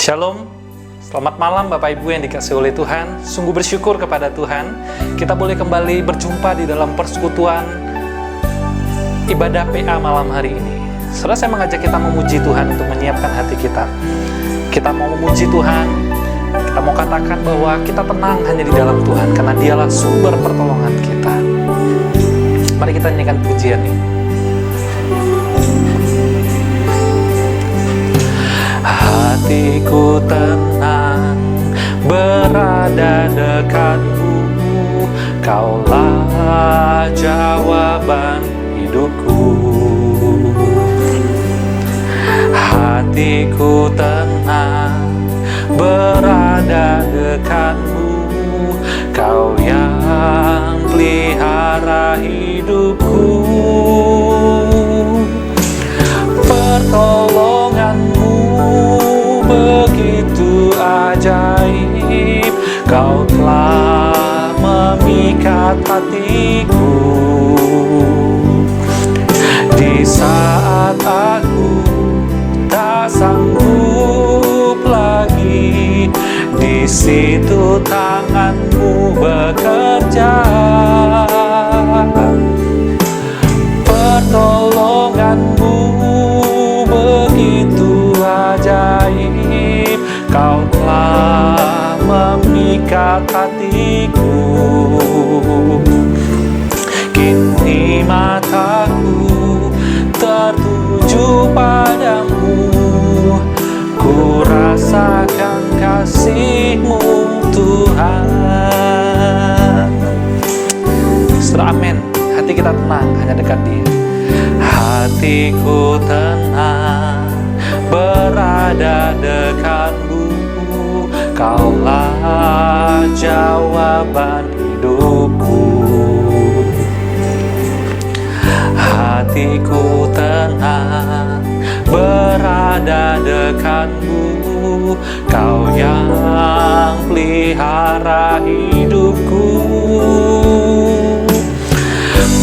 Shalom, selamat malam Bapak Ibu yang dikasihi oleh Tuhan. Sungguh bersyukur kepada Tuhan, kita boleh kembali berjumpa di dalam persekutuan ibadah PA malam hari ini. Saudara, saya mengajak kita memuji Tuhan untuk menyiapkan hati kita. Kita mau memuji Tuhan, kita mau katakan bahwa kita tenang hanya di dalam Tuhan, karena Dialah sumber pertolongan kita. Mari kita nyanyikan pujian ini. Hatiku tenang berada dekatmu, Kaulah jawaban hidupku. Hatiku tenang berada dekatmu, Kau yang pelihara hidupku. Pertolonganmu begitu ajaib, Kau telah memikat hatiku. Di saat aku tak sanggup lagi, di situ tanganmu bekerja. Pertolonganmu begitu ajaib, Kau telah memikat hatiku. Kini mataku tertuju padamu, ku rasakan kasih-Mu Tuhan. Saudara, amin. Hati kita tenang hanya dekat Dia. Hatiku tenang berada dekatmu, Kaulah jawaban hidupku. Hatiku tenang berada dekatmu, Kau yang pelihara hidupku.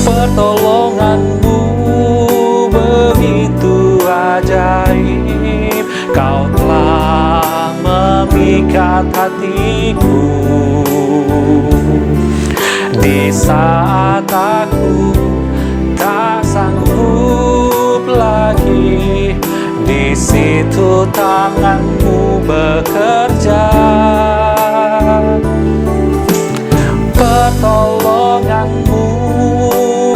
Pertolonganmu begitu ajaib, Kau telah memikat hatiku. Di saat aku tak sanggup lagi, di situ tanganmu bekerja. Pertolonganmu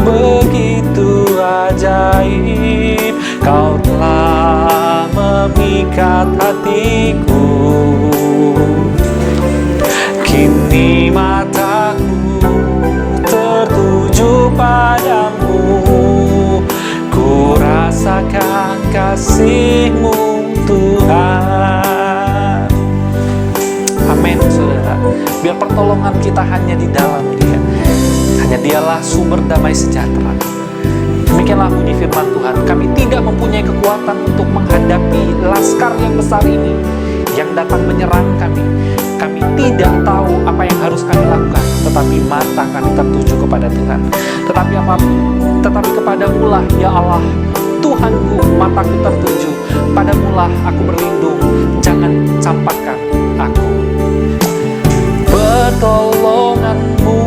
begitu ajaib, Kau telah memikat hatiku. Kini mataku tertuju padamu, ku rasakan kasih-Mu Tuhan. Amin, saudara. Biar pertolongan kita hanya di dalam Dia. Hanya Dialah sumber damai sejahtera. Demikianlah bunyi firman Tuhan. Kami tidak mempunyai kekuatan untuk menghadapi laskar yang besar ini yang datang menyerang kami. Kami tidak tahu apa yang harus kami lakukan, tetapi mata kami tertuju kepada Tuhan. Tetapi kepadamu-lah, ya Allah, Tuhanku, mataku tertuju. Padamu-lah aku berlindung, jangan campakkan aku. Pertolonganmu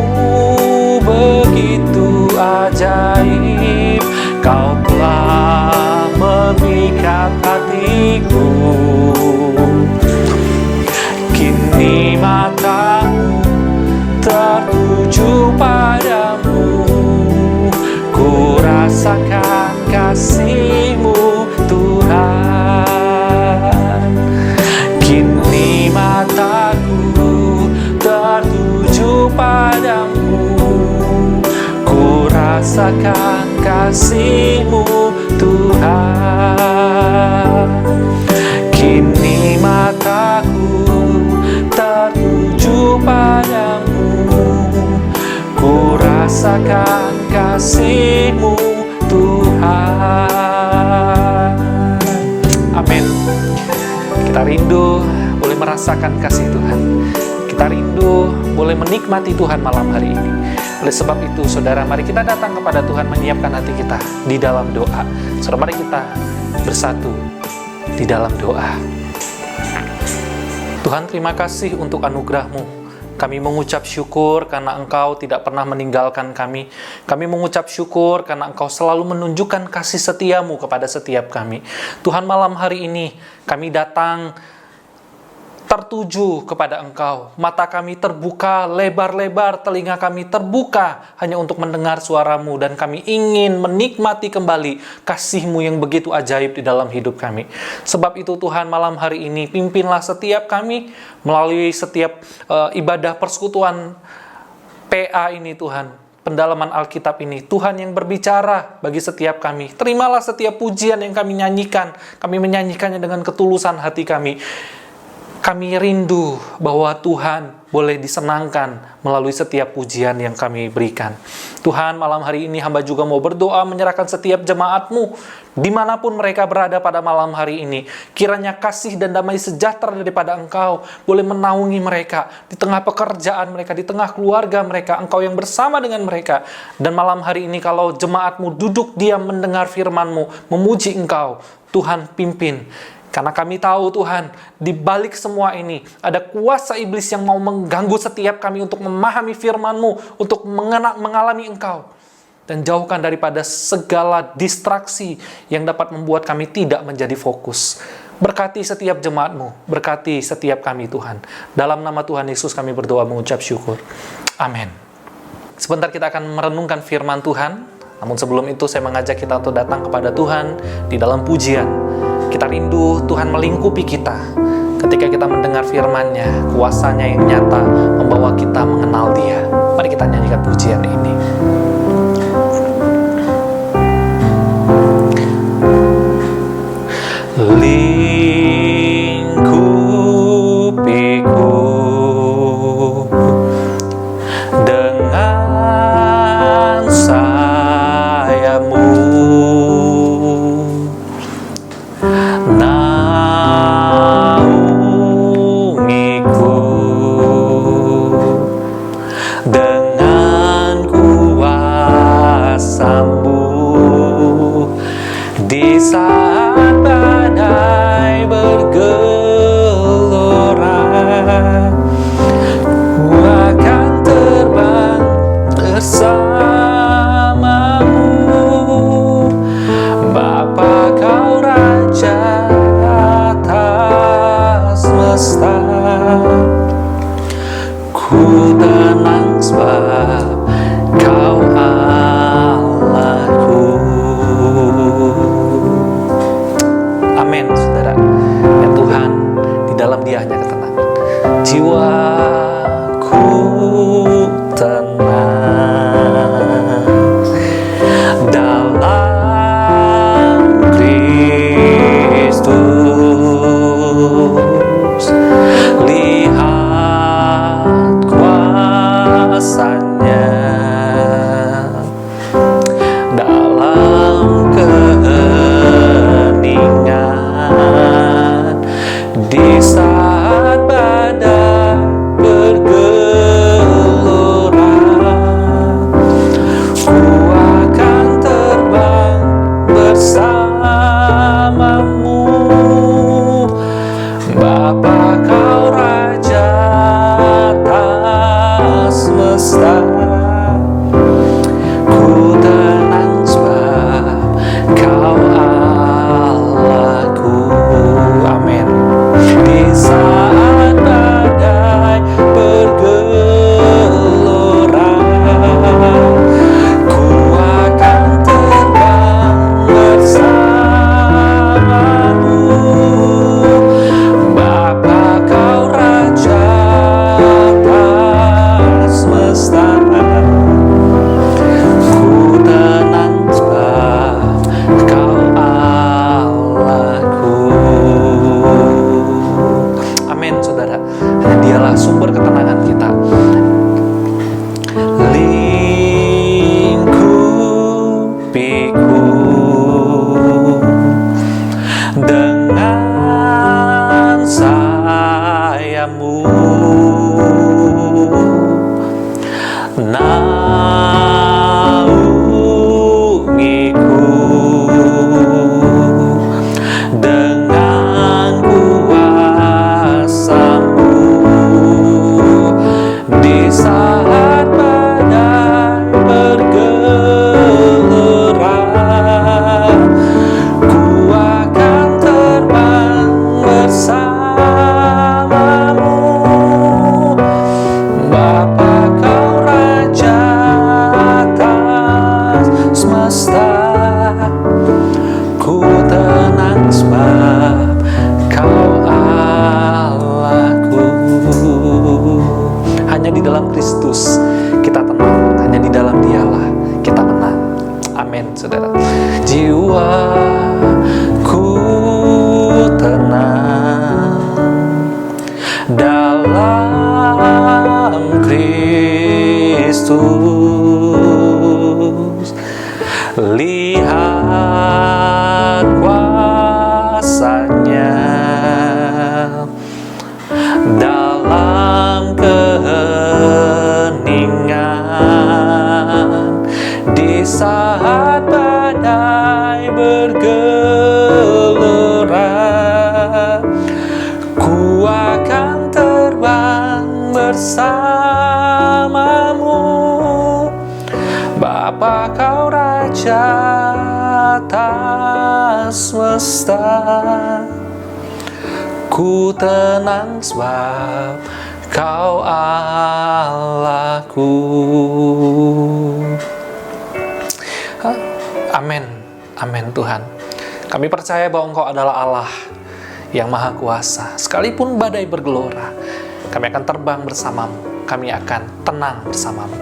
begitu ajaib, Kau telah memikat hatiku. Kini mataku tertuju padamu, ku rasakan kasih-Mu Tuhan. Kini mataku tertuju padamu, ku rasakan kasih-Mu Tuhan. Kini mataku tertuju padamu, ku rasakan kasih-Mu Tuhan. Amin. Kita rindu boleh merasakan kasih Tuhan. Kita rindu boleh menikmati Tuhan malam hari ini. Oleh sebab itu, saudara, mari kita datang kepada Tuhan, menyiapkan hati kita di dalam doa. Saudara, mari kita bersatu di dalam doa. Tuhan, terima kasih untuk anugerah-Mu. Kami mengucap syukur karena Engkau tidak pernah meninggalkan kami. Kami mengucap syukur karena Engkau selalu menunjukkan kasih setia-Mu kepada setiap kami. Tuhan, malam hari ini kami datang tertuju kepada Engkau. Mata kami terbuka lebar-lebar, telinga kami terbuka hanya untuk mendengar suara-Mu, dan kami ingin menikmati kembali kasih-Mu yang begitu ajaib di dalam hidup kami. Sebab itu Tuhan, malam hari ini pimpinlah setiap kami melalui setiap ibadah persekutuan PA ini Tuhan. Pendalaman Alkitab ini, Tuhan yang berbicara bagi setiap kami. Terimalah setiap pujian yang kami nyanyikan. Kami menyanyikannya dengan ketulusan hati kami. Kami rindu bahwa Tuhan boleh disenangkan melalui setiap pujian yang kami berikan. Tuhan, malam hari ini hamba juga mau berdoa menyerahkan setiap jemaat-Mu dimanapun mereka berada pada malam hari ini. Kiranya kasih dan damai sejahtera daripada Engkau boleh menaungi mereka di tengah pekerjaan mereka, di tengah keluarga mereka. Engkau yang bersama dengan mereka. Dan malam hari ini kalau jemaat-Mu duduk diam mendengar firman-Mu, memuji Engkau, Tuhan pimpin. Karena kami tahu Tuhan, di balik semua ini ada kuasa iblis yang mau mengganggu setiap kami untuk memahami firman-Mu, untuk mengalami Engkau. Dan jauhkan daripada segala distraksi yang dapat membuat kami tidak menjadi fokus. Berkati setiap jemaat-Mu, berkati setiap kami Tuhan. Dalam nama Tuhan Yesus kami berdoa mengucap syukur. Amin. Sebentar kita akan merenungkan firman Tuhan. Namun sebelum itu saya mengajak kita untuk datang kepada Tuhan di dalam pujian. Kita rindu Tuhan melingkupi kita ketika kita mendengar firman-Nya, kuasanya yang nyata membawa kita mengenal Dia. Mari kita nyanyikan pujian ini. Lingkupiku dengan sayap-Mu, naungiku dengan kuasa-Mu di saat badai bergelora. Ku akan terbang bersama-Mu, Bapa Kau Raja atas semesta. Ku tenang sebab Kau Allahku. Amin, saudara. Ya Tuhan, di dalam Dia hanya ketenangan. Jiwaku tenang dalam Kristus. Lihat kuasa-Nya dalam keheningan di saat badai bergelora. Ku akan terbang bersama-Mu, Bapa Kau Raja atas semesta. Ku tenang sebab Kau Allahku. Amin. Di saat badai bergelora, ku akan terbang bersama-Mu, Bapa Kau Raja atas semesta. Ku tenang sebab Kau Allahku. Amin, saudara. Hanya Dialah sumber ketenangan kita. Lingkupiku dengan sayap-Mu, naungiku dengan kuasa-Mu Lihat kuasa-Nya dalam keheningan, di saat badai bergelora, ku akan terbang bersamamu, Bapa Kau Raja atas semesta. Ku tenang sebab Kau Allahku. Amin, amin Tuhan. Kami percaya bahwa Engkau adalah Allah yang Maha Kuasa. Sekalipun badai bergelora, kami akan terbang bersamamu. Kami akan tenang bersamamu.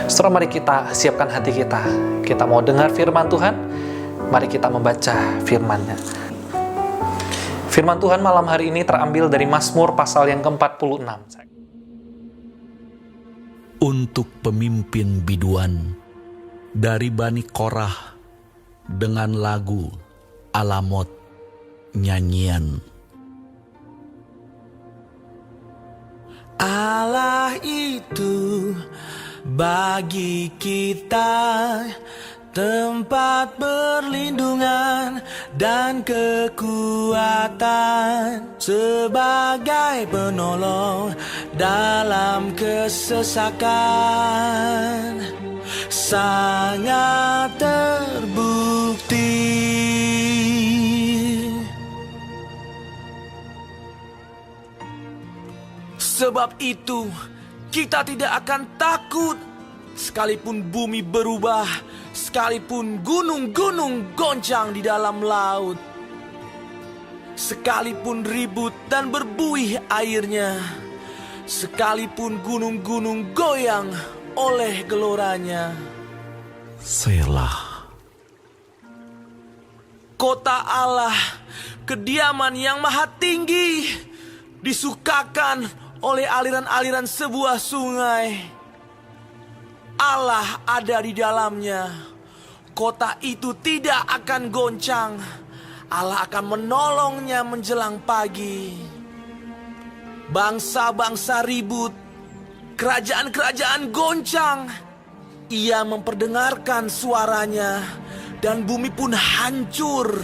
Setelah mari kita siapkan hati kita. Kita mau dengar firman Tuhan. Mari kita membaca firman-Nya. Firman Tuhan malam hari ini terambil dari Mazmur pasal yang ke-46. Untuk pemimpin biduan dari Bani Korah dengan lagu Alamot nyanyian. Allah itu bagi kita tempat perlindungan dan kekuatan, sebagai penolong dalam kesesakan, sangat terbukti. Sebab itu kita tidak akan takut, sekalipun bumi berubah, sekalipun gunung-gunung goncang di dalam laut, sekalipun ribut dan berbuih airnya, sekalipun gunung-gunung goyang oleh geloranya. Selah. Kota Allah, kediaman yang maha tinggi, disukakan oleh aliran-aliran sebuah sungai. Allah ada di dalamnya. Kota itu tidak akan goncang. Allah akan menolongnya menjelang pagi. Bangsa-bangsa ribut, kerajaan-kerajaan goncang. Ia memperdengarkan suaranya, dan bumi pun hancur.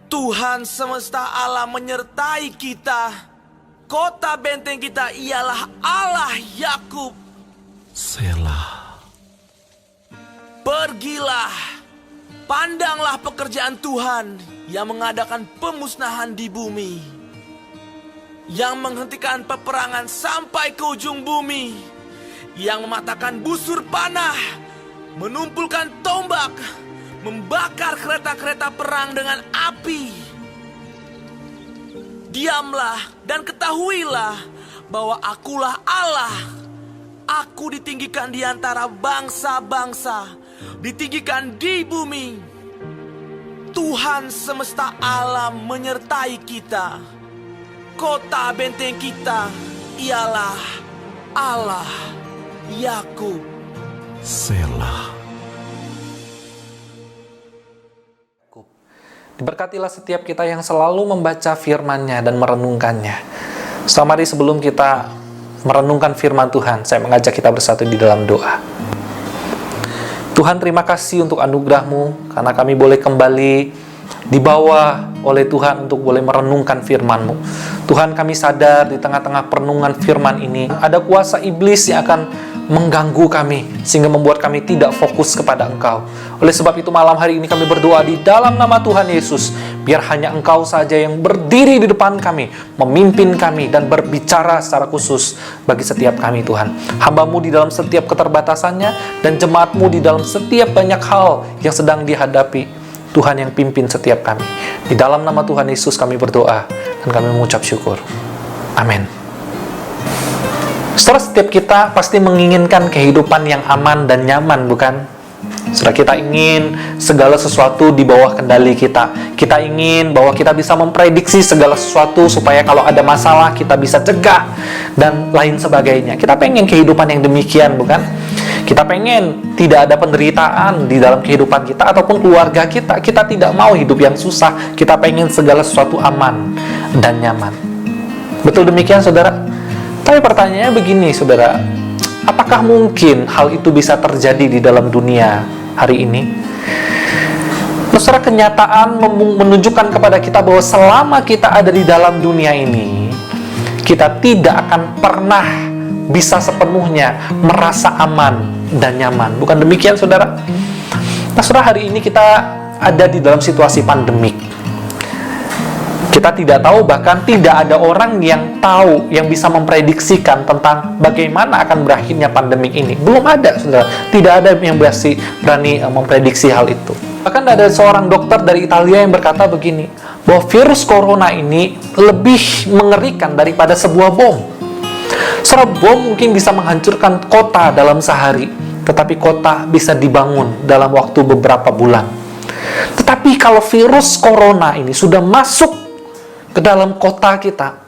Tuhan semesta alam menyertai kita. Kota benteng kita ialah Allah Yakub. Selah. Pergilah, pandanglah pekerjaan Tuhan yang mengadakan pemusnahan di bumi, yang menghentikan peperangan sampai ke ujung bumi, yang mematahkan busur panah, menumpulkan tombak, membakar kereta-kereta perang dengan api. Diamlah dan ketahuilah bahwa akulah Allah. Aku ditinggikan di antara bangsa-bangsa, ditinggikan di bumi. Tuhan semesta alam menyertai kita. Kota benteng kita ialah Allah Yakub. Selah. Diberkatilah setiap kita yang selalu membaca firman-Nya dan merenungkannya. Mari sebelum kita merenungkan firman Tuhan, saya mengajak kita bersatu di dalam doa. Tuhan, terima kasih untuk anugerah-Mu, karena kami boleh kembali dibawa oleh Tuhan untuk boleh merenungkan firman-Mu. Tuhan, kami sadar di tengah-tengah perenungan firman ini, ada kuasa iblis yang akan mengganggu kami, sehingga membuat kami tidak fokus kepada Engkau. Oleh sebab itu malam hari ini kami berdoa di dalam nama Tuhan Yesus, biar hanya Engkau saja yang berdiri di depan kami, memimpin kami, dan berbicara secara khusus bagi setiap kami Tuhan. Hamba-Mu di dalam setiap keterbatasannya, dan jemaat-Mu di dalam setiap banyak hal yang sedang dihadapi. Tuhan yang pimpin setiap kami. Di dalam nama Tuhan Yesus kami berdoa, dan kami mengucap syukur. Amin. Setelah setiap kita pasti menginginkan kehidupan yang aman dan nyaman, bukan? Setelah kita ingin segala sesuatu di bawah kendali kita. Kita ingin bahwa kita bisa memprediksi segala sesuatu supaya kalau ada masalah kita bisa cegah dan lain sebagainya. Kita pengen kehidupan yang demikian, bukan? Kita pengen tidak ada penderitaan di dalam kehidupan kita ataupun keluarga kita. Kita tidak mau hidup yang susah. Kita pengen segala sesuatu aman dan nyaman. Betul demikian, saudara? Tapi pertanyaannya begini, saudara. Apakah mungkin hal itu bisa terjadi di dalam dunia hari ini? Saudara, kenyataan menunjukkan kepada kita bahwa selama kita ada di dalam dunia ini, kita tidak akan pernah bisa sepenuhnya merasa aman dan nyaman. Bukan demikian, saudara? Nah, saudara, hari ini kita ada di dalam situasi pandemik. Kita tidak tahu, bahkan tidak ada orang yang tahu, yang bisa memprediksikan tentang bagaimana akan berakhirnya pandemik ini. Belum ada, saudara. Tidak ada yang berani memprediksi hal itu. Bahkan ada seorang dokter dari Italia yang berkata begini, bahwa virus corona ini lebih mengerikan daripada sebuah bom. Sebuah bom mungkin bisa menghancurkan kota dalam sehari, tetapi kota bisa dibangun dalam waktu beberapa bulan. Tetapi kalau virus corona ini sudah masuk ke dalam kota kita,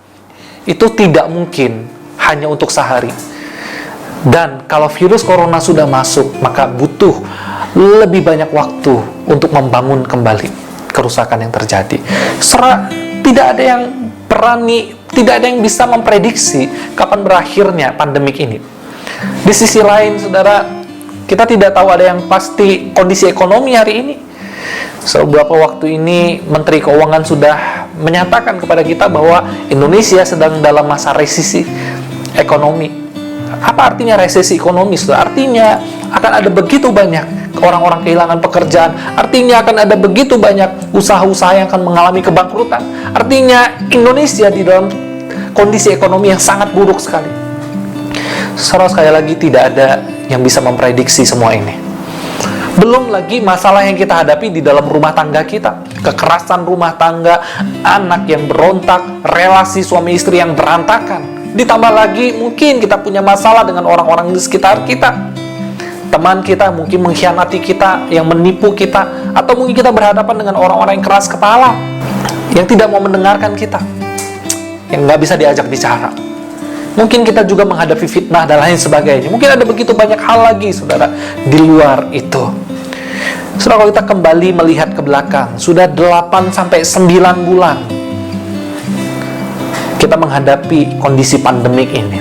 itu tidak mungkin hanya untuk sehari. Dan kalau virus corona sudah masuk, maka butuh lebih banyak waktu untuk membangun kembali kerusakan yang terjadi. Tidak ada yang berani, tidak ada yang bisa memprediksi kapan berakhirnya pandemik ini. Di sisi lain, saudara, kita tidak tahu ada yang pasti kondisi ekonomi hari ini. Beberapa waktu ini Menteri Keuangan sudah menyatakan kepada kita bahwa Indonesia sedang dalam masa resesi ekonomi. Apa artinya resesi ekonomi? Artinya akan ada begitu banyak orang-orang kehilangan pekerjaan. Artinya akan ada begitu banyak usaha-usaha yang akan mengalami kebangkrutan. Artinya Indonesia di dalam kondisi ekonomi yang sangat buruk sekali. Sekali lagi, tidak ada yang bisa memprediksi semua ini. Belum lagi masalah yang kita hadapi di dalam rumah tangga kita. Kekerasan rumah tangga, anak yang berontak, relasi suami istri yang berantakan. Ditambah lagi mungkin kita punya masalah dengan orang-orang di sekitar kita. Teman kita mungkin mengkhianati kita, yang menipu kita, atau mungkin kita berhadapan dengan orang-orang yang keras kepala, yang tidak mau mendengarkan kita, yang nggak bisa diajak bicara. Mungkin kita juga menghadapi fitnah dan lain sebagainya. Mungkin ada begitu banyak hal lagi, saudara, di luar itu. Saudara, kalau kita kembali melihat ke belakang, sudah 8-9 bulan kita menghadapi kondisi pandemik ini.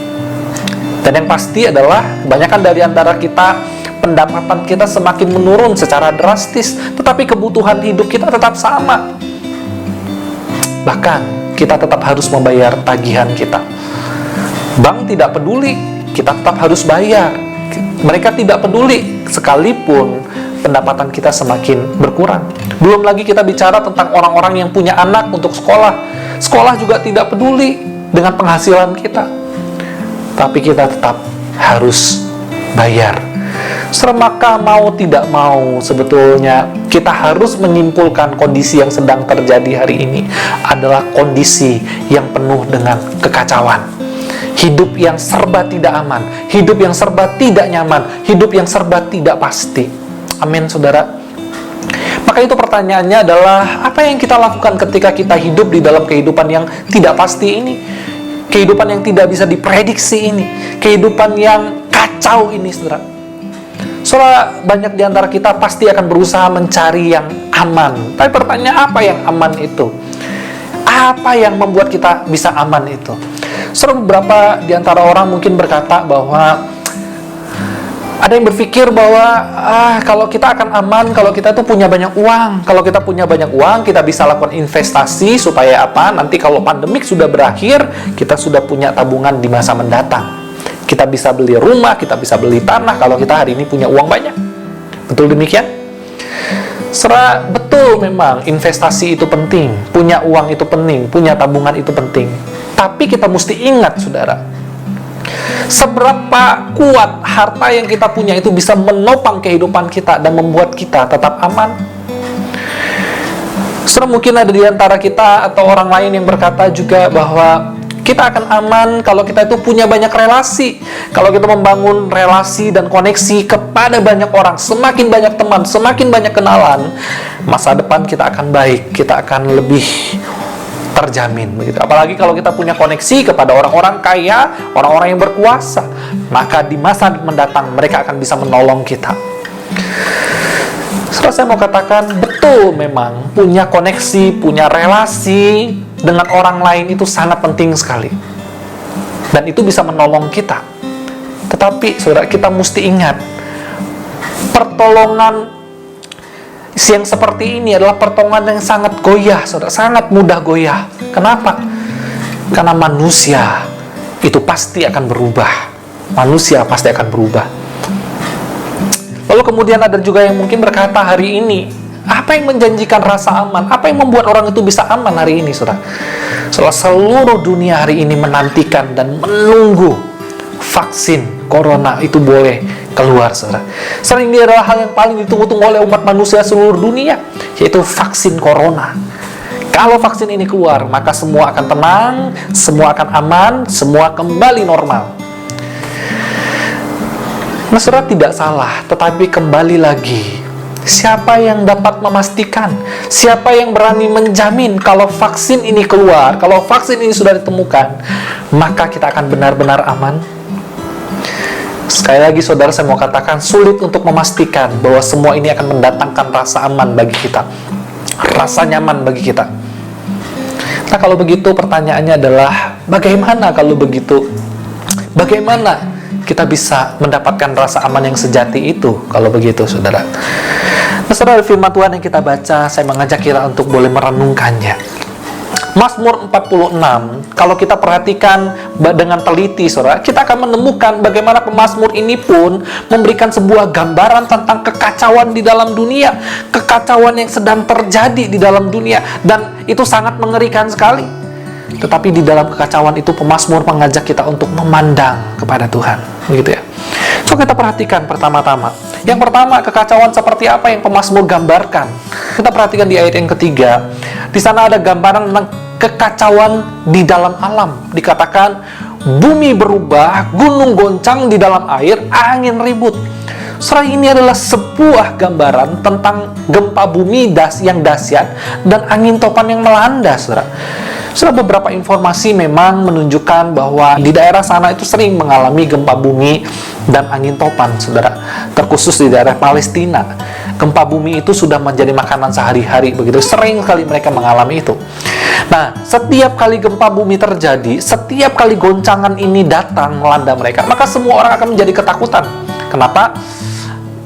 Dan yang pasti adalah kebanyakan dari antara kita, pendapatan kita semakin menurun secara drastis, tetapi kebutuhan hidup kita tetap sama. Bahkan kita tetap harus membayar tagihan kita. Bank tidak peduli, kita tetap harus bayar. Mereka tidak peduli sekalipun pendapatan kita semakin berkurang. Belum lagi kita bicara tentang orang-orang yang punya anak untuk sekolah. Sekolah juga tidak peduli dengan penghasilan kita. Tapi kita tetap harus bayar. Maka mau tidak mau, sebetulnya kita harus menyimpulkan kondisi yang sedang terjadi hari ini adalah kondisi yang penuh dengan kekacauan. Hidup yang serba tidak aman, hidup yang serba tidak nyaman, hidup yang serba tidak pasti. Amin, saudara. Maka itu pertanyaannya adalah, apa yang kita lakukan ketika kita hidup di dalam kehidupan yang tidak pasti ini? Kehidupan yang tidak bisa diprediksi ini, kehidupan yang kacau ini, saudara. Soalnya banyak di antara kita pasti akan berusaha mencari yang aman. Tapi pertanyaan, apa yang aman itu? Apa yang membuat kita bisa aman itu? Soalnya beberapa di antara orang mungkin berkata bahwa ada yang berpikir bahwa kalau kita akan aman kalau kita tuh punya banyak uang. Kalau kita punya banyak uang, kita bisa lakukan investasi supaya apa? Nanti kalau pandemik sudah berakhir, kita sudah punya tabungan di masa mendatang. Kita bisa beli rumah, kita bisa beli tanah kalau kita hari ini punya uang banyak. Betul demikian? Betul, memang investasi itu penting, punya uang itu penting, punya tabungan itu penting. Tapi kita mesti ingat, saudara, seberapa kuat harta yang kita punya itu bisa menopang kehidupan kita dan membuat kita tetap aman. Mungkin ada di antara kita atau orang lain yang berkata juga bahwa kita akan aman kalau kita itu punya banyak relasi. Kalau kita membangun relasi dan koneksi kepada banyak orang, semakin banyak teman, semakin banyak kenalan, masa depan kita akan baik, kita akan lebih terjamin begitu. Apalagi kalau kita punya koneksi kepada orang-orang kaya, orang-orang yang berkuasa, maka di masa mendatang mereka akan bisa menolong kita. Setelah saya mau katakan, betul memang punya koneksi, punya relasi dengan orang lain itu sangat penting sekali. Dan itu bisa menolong kita. Tetapi saudara, kita mesti ingat, pertolongan yang seperti ini adalah pertolongan yang sangat goyah, saudara, sangat mudah goyah. Kenapa? Karena manusia itu pasti akan berubah. Manusia pasti akan berubah. Lalu kemudian ada juga yang mungkin berkata hari ini, apa yang menjanjikan rasa aman? Apa yang membuat orang itu bisa aman hari ini, saudara? Setelah seluruh dunia hari ini menantikan dan menunggu vaksin corona itu boleh keluar, saudara. Sering ini adalah hal yang paling ditunggu-tunggu oleh umat manusia seluruh dunia, yaitu vaksin corona. Kalau vaksin ini keluar, maka semua akan tenang, semua akan aman, semua kembali normal. Nah, saudara, tidak salah, tetapi kembali lagi, siapa yang dapat memastikan? Siapa yang berani menjamin kalau vaksin ini keluar, kalau vaksin ini sudah ditemukan, maka kita akan benar-benar aman? Sekali lagi, saudara, saya mau katakan, sulit untuk memastikan bahwa semua ini akan mendatangkan rasa aman bagi kita, rasa nyaman bagi kita. Nah, kalau begitu pertanyaannya adalah, bagaimana kalau begitu? Bagaimana kita bisa mendapatkan rasa aman yang sejati itu kalau begitu, saudara? Nah, saudara, firman Tuhan yang kita baca, saya mengajak kita untuk boleh merenungkannya. Mazmur 46, kalau kita perhatikan dengan teliti, saudara, kita akan menemukan bagaimana pemazmur ini pun memberikan sebuah gambaran tentang kekacauan di dalam dunia, kekacauan yang sedang terjadi di dalam dunia, dan itu sangat mengerikan sekali. Tetapi di dalam kekacauan itu pemazmur mengajak kita untuk memandang kepada Tuhan, begitu ya. So, kita perhatikan pertama-tama. Yang pertama, kekacauan seperti apa yang pemazmur gambarkan? Kita perhatikan di ayat yang ketiga. Di sana ada gambaran tentang kekacauan di dalam alam. Dikatakan, bumi berubah, gunung goncang di dalam air, angin ribut. Saudara, ini adalah sebuah gambaran tentang gempa bumi yang dahsyat dan angin topan yang melanda, saudara. Saudara, beberapa informasi memang menunjukkan bahwa di daerah sana itu sering mengalami gempa bumi dan angin topan, saudara. Terkhusus di daerah Palestina, gempa bumi itu sudah menjadi makanan sehari-hari, begitu sering sekali mereka mengalami itu. Nah, setiap kali gempa bumi terjadi, setiap kali goncangan ini datang melanda mereka, maka semua orang akan menjadi ketakutan. Kenapa?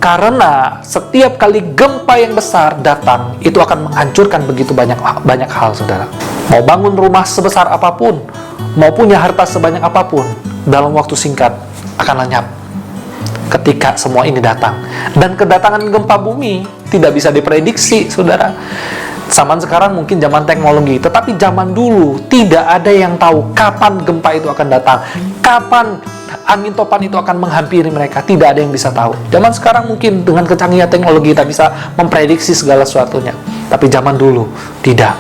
Karena setiap kali gempa yang besar datang, itu akan menghancurkan begitu banyak hal, saudara. Mau bangun rumah sebesar apapun, mau punya harta sebanyak apapun, dalam waktu singkat akan lenyap ketika semua ini datang. Dan kedatangan gempa bumi tidak bisa diprediksi, saudara. Zaman sekarang mungkin zaman teknologi, tetapi zaman dulu tidak ada yang tahu kapan gempa itu akan datang, kapan angin topan itu akan menghampiri mereka. Tidak ada yang bisa tahu. Zaman sekarang mungkin dengan kecanggihan teknologi kita bisa memprediksi segala sesuatunya, tapi zaman dulu tidak.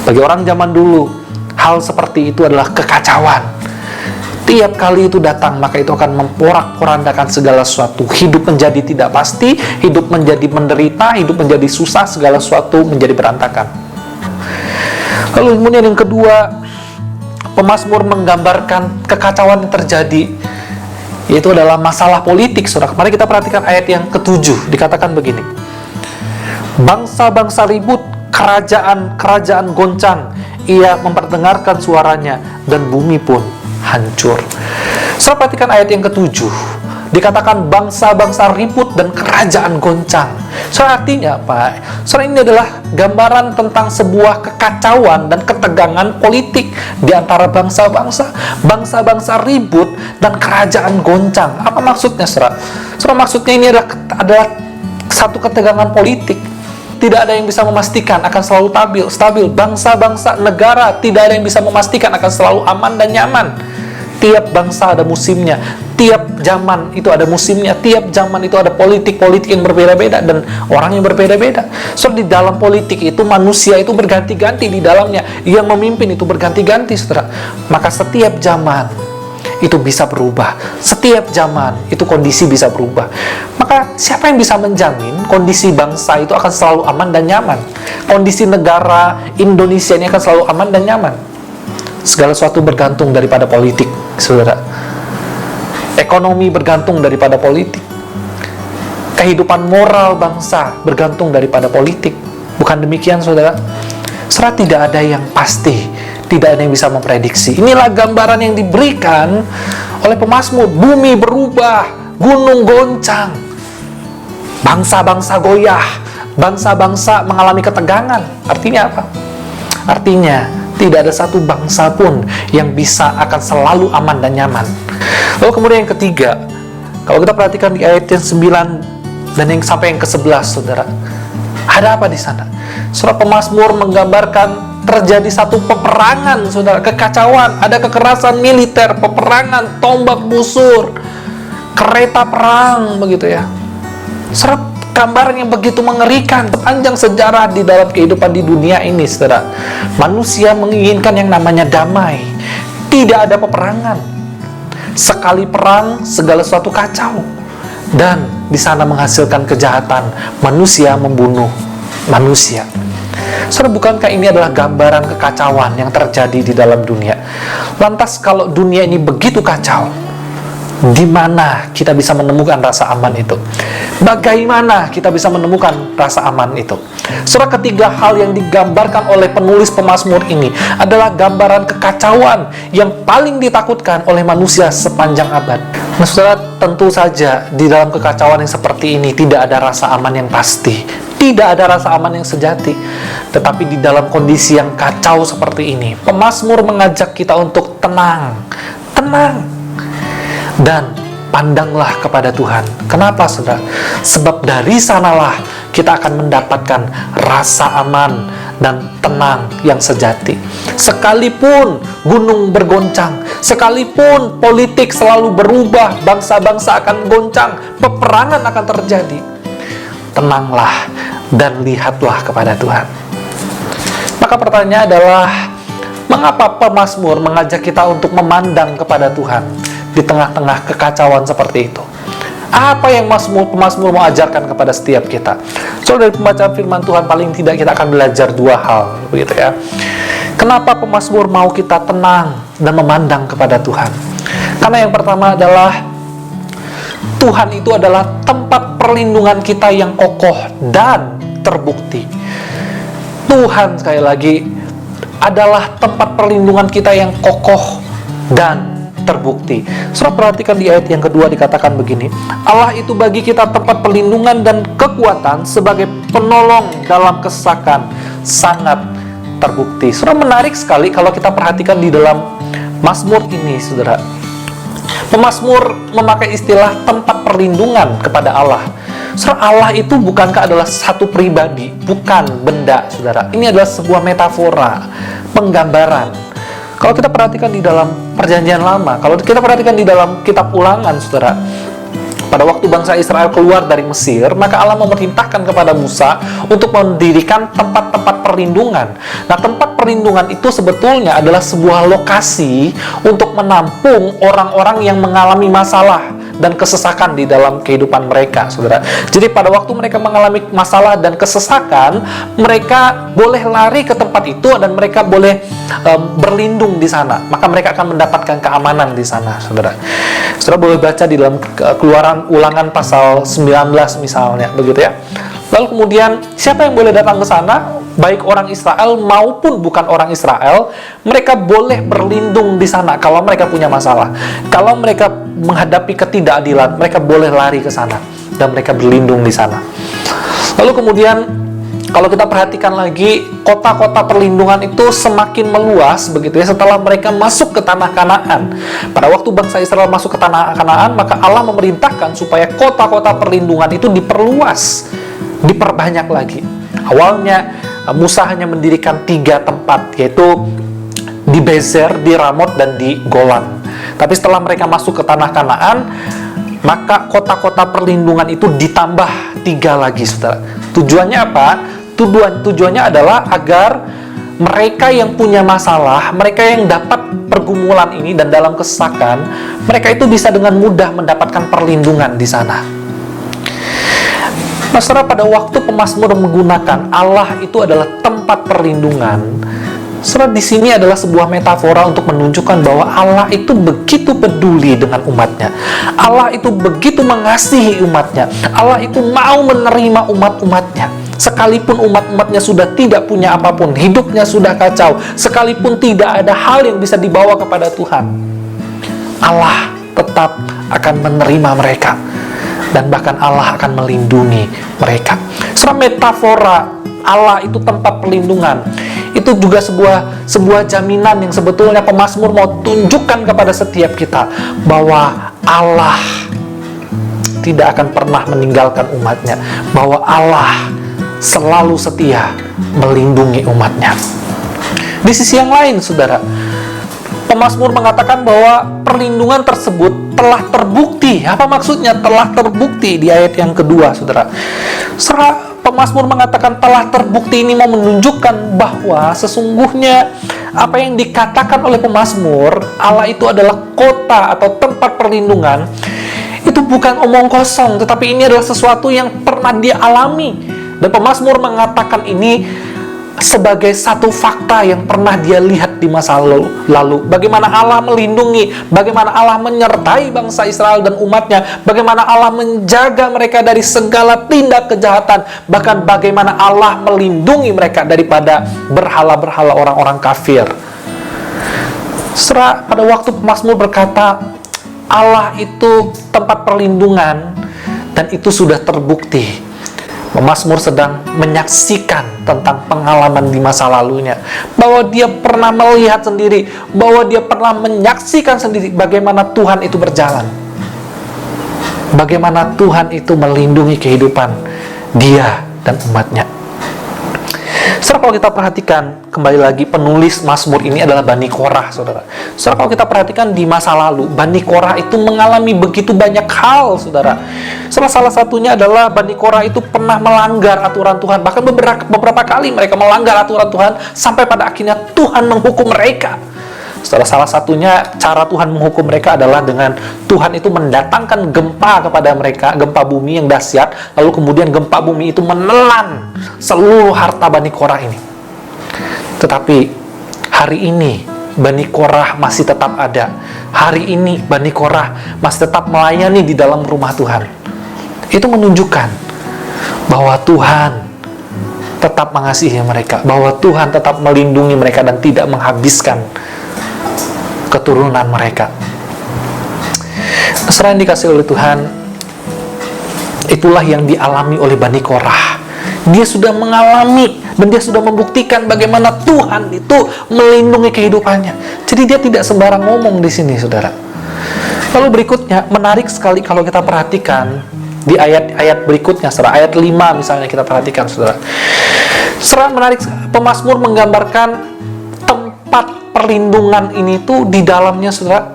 Bagi orang zaman dulu, hal seperti itu adalah kekacauan. Tiap kali itu datang, maka itu akan memporak-porandakan segala sesuatu. Hidup menjadi tidak pasti, hidup menjadi menderita, hidup menjadi susah, segala sesuatu menjadi berantakan. Lalu kemudian yang kedua, pemazmur menggambarkan kekacauan yang terjadi, yaitu adalah masalah politik, saudara. Mari kita perhatikan ayat yang ke-7, dikatakan begini. Bangsa-bangsa ribut, kerajaan-kerajaan goncang, ia memperdengarkan suaranya, dan bumi pun hancur. Saudara, perhatikan ayat yang ke-7. Dikatakan bangsa-bangsa ribut dan kerajaan goncang. Saudara, artinya apa? Saudara, ini adalah gambaran tentang sebuah kekacauan dan ketegangan politik di antara bangsa-bangsa. Bangsa-bangsa ribut dan kerajaan goncang. Apa maksudnya, saudara? Saudara, maksudnya ini adalah satu ketegangan politik. Tidak ada yang bisa memastikan akan selalu stabil. Bangsa-bangsa negara tidak ada yang bisa memastikan akan selalu aman dan nyaman. Tiap bangsa ada musimnya, tiap zaman itu ada musimnya, tiap zaman itu ada politik-politik yang berbeda-beda dan orang yang berbeda-beda. So, di dalam politik itu manusia itu berganti-ganti di dalamnya, yang memimpin itu berganti-ganti, saudara. Maka setiap zaman itu bisa berubah. Setiap zaman itu kondisi bisa berubah. Maka siapa yang bisa menjamin kondisi bangsa itu akan selalu aman dan nyaman? Kondisi negara Indonesia ini akan selalu aman dan nyaman? Segala sesuatu bergantung daripada politik, saudara. Ekonomi bergantung daripada politik. Kehidupan moral bangsa bergantung daripada politik. Bukan demikian, saudara? Saudara, tidak ada yang pasti, tidak ada yang bisa memprediksi. Inilah gambaran yang diberikan oleh pemazmur. Bumi berubah, gunung goncang, bangsa-bangsa goyah, bangsa-bangsa mengalami ketegangan. Artinya apa? Artinya tidak ada satu bangsa pun yang bisa akan selalu aman dan nyaman. Lalu kemudian yang ketiga, kalau kita perhatikan di ayat yang 9 dan yang sampai yang ke-11, saudara, ada apa di sana? Surah pemazmur menggambarkan terjadi satu peperangan, saudara, kekacauan, ada kekerasan militer, peperangan, tombak busur, kereta perang, begitu ya. Surah gambaran yang begitu mengerikan. Sepanjang sejarah di dalam kehidupan di dunia ini, saudara, manusia menginginkan yang namanya damai. Tidak ada peperangan. Sekali perang, segala sesuatu kacau. Dan di sana menghasilkan kejahatan. Manusia membunuh manusia. Saudara, bukankah ini adalah gambaran kekacauan yang terjadi di dalam dunia? Lantas kalau dunia ini begitu kacau, di mana kita bisa menemukan rasa aman itu? Bagaimana kita bisa menemukan rasa aman itu? Surah ketiga hal yang digambarkan oleh penulis pemazmur ini adalah gambaran kekacauan yang paling ditakutkan oleh manusia sepanjang abad. Nah, saudara, tentu saja di dalam kekacauan yang seperti ini tidak ada rasa aman yang pasti, tidak ada rasa aman yang sejati. Tetapi di dalam kondisi yang kacau seperti ini, pemazmur mengajak kita untuk tenang, dan pandanglah kepada Tuhan. Kenapa, saudara? Sebab dari sanalah kita akan mendapatkan rasa aman dan tenang yang sejati. Sekalipun gunung bergoncang, sekalipun politik selalu berubah, bangsa-bangsa akan goncang, peperangan akan terjadi, tenanglah dan lihatlah kepada Tuhan. Maka pertanyaan adalah, mengapa pemazmur mengajak kita untuk memandang kepada Tuhan di tengah-tengah kekacauan seperti itu? Apa yang pemazmur mau ajarkan kepada setiap kita? So, dari pembacaan firman Tuhan paling tidak kita akan belajar dua hal, begitu ya. Kenapa pemazmur mau kita tenang dan memandang kepada Tuhan? Karena yang pertama adalah Tuhan itu adalah tempat perlindungan kita yang kokoh dan terbukti. Tuhan, sekali lagi, adalah tempat perlindungan kita yang kokoh dan terbukti. Saudara perhatikan di ayat yang kedua dikatakan begini, Allah itu bagi kita tempat perlindungan dan kekuatan sebagai penolong dalam kesesakan, sangat terbukti. Saudara, menarik sekali kalau kita perhatikan di dalam Mazmur ini, saudara. Pemazmur memakai istilah tempat perlindungan kepada Allah. Saudara, Allah itu bukankah adalah satu pribadi, bukan benda, saudara. Ini adalah sebuah metafora, penggambaran. Kalau kita perhatikan di dalam Perjanjian Lama, kalau kita perhatikan di dalam kitab Ulangan, saudara, pada waktu bangsa Israel keluar dari Mesir, maka Allah memerintahkan kepada Musa untuk mendirikan tempat-tempat perlindungan. Nah, tempat perlindungan itu sebetulnya adalah sebuah lokasi untuk menampung orang-orang yang mengalami masalah dan kesesakan di dalam kehidupan mereka, saudara. Jadi pada waktu mereka mengalami masalah dan kesesakan, mereka boleh lari ke tempat itu dan mereka boleh berlindung di sana. Maka mereka akan mendapatkan keamanan di sana, saudara. Saudara boleh baca di dalam Keluaran Ulangan pasal 19 misalnya, begitu ya. Lalu kemudian siapa yang boleh datang ke sana? Baik orang Israel maupun bukan orang Israel, mereka boleh berlindung di sana kalau mereka punya masalah. Kalau mereka menghadapi ketidakadilan, mereka boleh lari ke sana dan mereka berlindung di sana. Lalu kemudian kalau kita perhatikan lagi, kota-kota perlindungan itu semakin meluas, begitu ya, setelah mereka masuk ke tanah Kanaan. Pada waktu bangsa Israel masuk ke tanah Kanaan, maka Allah memerintahkan supaya kota-kota perlindungan itu diperluas, diperbanyak lagi. Awalnya Musa hanya mendirikan 3 tempat, yaitu di Bezer, di Ramot, dan di Golan. Tapi setelah mereka masuk ke tanah Kanaan, maka kota-kota perlindungan itu ditambah 3 lagi, saudara. Tujuannya apa? Tujuannya adalah agar mereka yang punya masalah, mereka yang dapat pergumulan ini dan dalam kesesakan, mereka itu bisa dengan mudah mendapatkan perlindungan di sana. Nah, saudara, pada waktu pemazmur menggunakan Allah itu adalah tempat perlindungan, saudara, di sini adalah sebuah metafora untuk menunjukkan bahwa Allah itu begitu peduli dengan umatnya. Allah itu begitu mengasihi umatnya. Allah itu mau menerima umat-umatnya. Sekalipun umat-umatnya sudah tidak punya apapun, hidupnya sudah kacau, sekalipun tidak ada hal yang bisa dibawa kepada Tuhan, Allah tetap akan menerima mereka. Dan bahkan Allah akan melindungi mereka. Saudara, metafora Allah itu tempat perlindungan, itu juga sebuah jaminan yang sebetulnya pemazmur mau tunjukkan kepada setiap kita, bahwa Allah tidak akan pernah meninggalkan umatnya, bahwa Allah selalu setia melindungi umatnya. Di sisi yang lain, saudara, pemazmur mengatakan bahwa perlindungan tersebut telah terbukti. Apa maksudnya telah terbukti di ayat yang kedua, saudara? Pemazmur mengatakan telah terbukti ini mau menunjukkan bahwa sesungguhnya apa yang dikatakan oleh pemazmur, Allah itu adalah kota atau tempat perlindungan, itu bukan omong kosong, tetapi ini adalah sesuatu yang pernah dia alami. Dan pemazmur mengatakan ini sebagai satu fakta yang pernah dia lihat di masa lalu. Bagaimana Allah melindungi, bagaimana Allah menyertai bangsa Israel dan umatnya, bagaimana Allah menjaga mereka dari segala tindak kejahatan, bahkan bagaimana Allah melindungi mereka daripada berhala-berhala orang-orang kafir. Pada waktu pemazmur berkata Allah itu tempat perlindungan, dan itu sudah terbukti. Pemazmur sedang menyaksikan tentang pengalaman di masa lalunya, bahwa dia pernah melihat sendiri, bahwa dia pernah menyaksikan sendiri bagaimana Tuhan itu berjalan, bagaimana Tuhan itu melindungi kehidupan dia dan umatnya. Saudara, kalau kita perhatikan kembali lagi, penulis Mazmur ini adalah Bani Korah, saudara. Saudara, kalau kita perhatikan di masa lalu, Bani Korah itu mengalami begitu banyak hal, saudara. Salah satunya adalah Bani Korah itu pernah melanggar aturan Tuhan. Bahkan beberapa kali mereka melanggar aturan Tuhan, sampai pada akhirnya Tuhan menghukum mereka. Salah satunya cara Tuhan menghukum mereka adalah dengan Tuhan itu mendatangkan gempa kepada mereka, gempa bumi yang dahsyat, lalu kemudian gempa bumi itu menelan seluruh harta Bani Korah ini. Tetapi hari ini Bani Korah masih tetap ada. Hari ini Bani Korah masih tetap melayani di dalam rumah Tuhan. Itu menunjukkan bahwa Tuhan tetap mengasihi mereka, bahwa Tuhan tetap melindungi mereka dan tidak menghabiskan keturunan mereka. Saudara yang dikasihi oleh Tuhan, itulah yang dialami oleh Bani Korah. Dia sudah mengalami dan dia sudah membuktikan bagaimana Tuhan itu melindungi kehidupannya. Jadi dia tidak sembarang ngomong di sini, saudara. Lalu berikutnya, menarik sekali kalau kita perhatikan di ayat-ayat berikutnya, saudara. Ayat 5 misalnya kita perhatikan, saudara. Saudara, menarik, pemazmur menggambarkan tempat perlindungan ini tuh di dalamnya, saudara,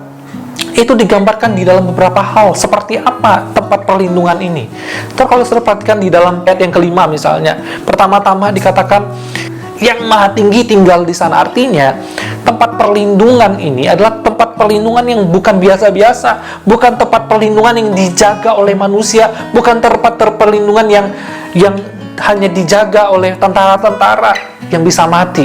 itu digambarkan di dalam beberapa hal. Seperti apa tempat perlindungan ini? Kalau saudara perhatikan di dalam ayat yang kelima misalnya, pertama-tama dikatakan yang maha tinggi tinggal di sana. Artinya tempat perlindungan ini adalah tempat perlindungan yang bukan biasa-biasa, bukan tempat perlindungan yang dijaga oleh manusia, bukan tempat perlindungan yang hanya dijaga oleh tentara-tentara yang bisa mati.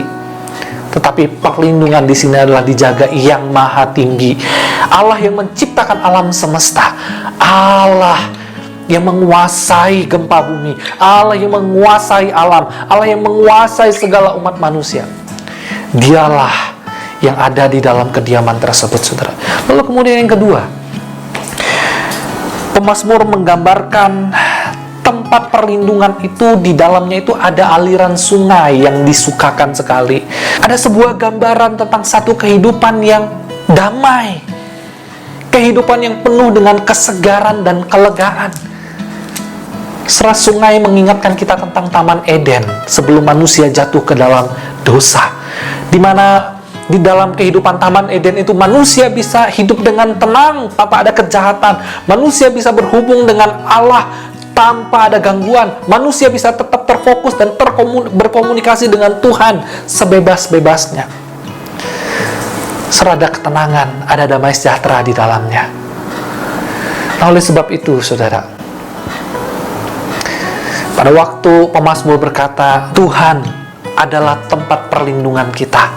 Tetapi perlindungan di sini adalah dijaga yang maha tinggi. Allah yang menciptakan alam semesta. Allah yang menguasai gempa bumi. Allah yang menguasai alam. Allah yang menguasai segala umat manusia. Dialah yang ada di dalam kediaman tersebut, saudara. Lalu kemudian yang kedua, pemazmur menggambarkan tempat perlindungan itu, di dalamnya itu ada aliran sungai yang disukakan sekali. Ada sebuah gambaran tentang satu kehidupan yang damai, kehidupan yang penuh dengan kesegaran dan kelegaan. Sungai mengingatkan kita tentang Taman Eden sebelum manusia jatuh ke dalam dosa, di mana di dalam kehidupan Taman Eden itu manusia bisa hidup dengan tenang tanpa ada kejahatan. Manusia bisa berhubung dengan Allah tanpa ada gangguan. Manusia bisa tetap fokus dan berkomunikasi dengan Tuhan sebebas-bebasnya. Serada ketenangan, ada damai sejahtera di dalamnya. Nah, oleh sebab itu, saudara, pada waktu pemazmur berkata, Tuhan adalah tempat perlindungan kita,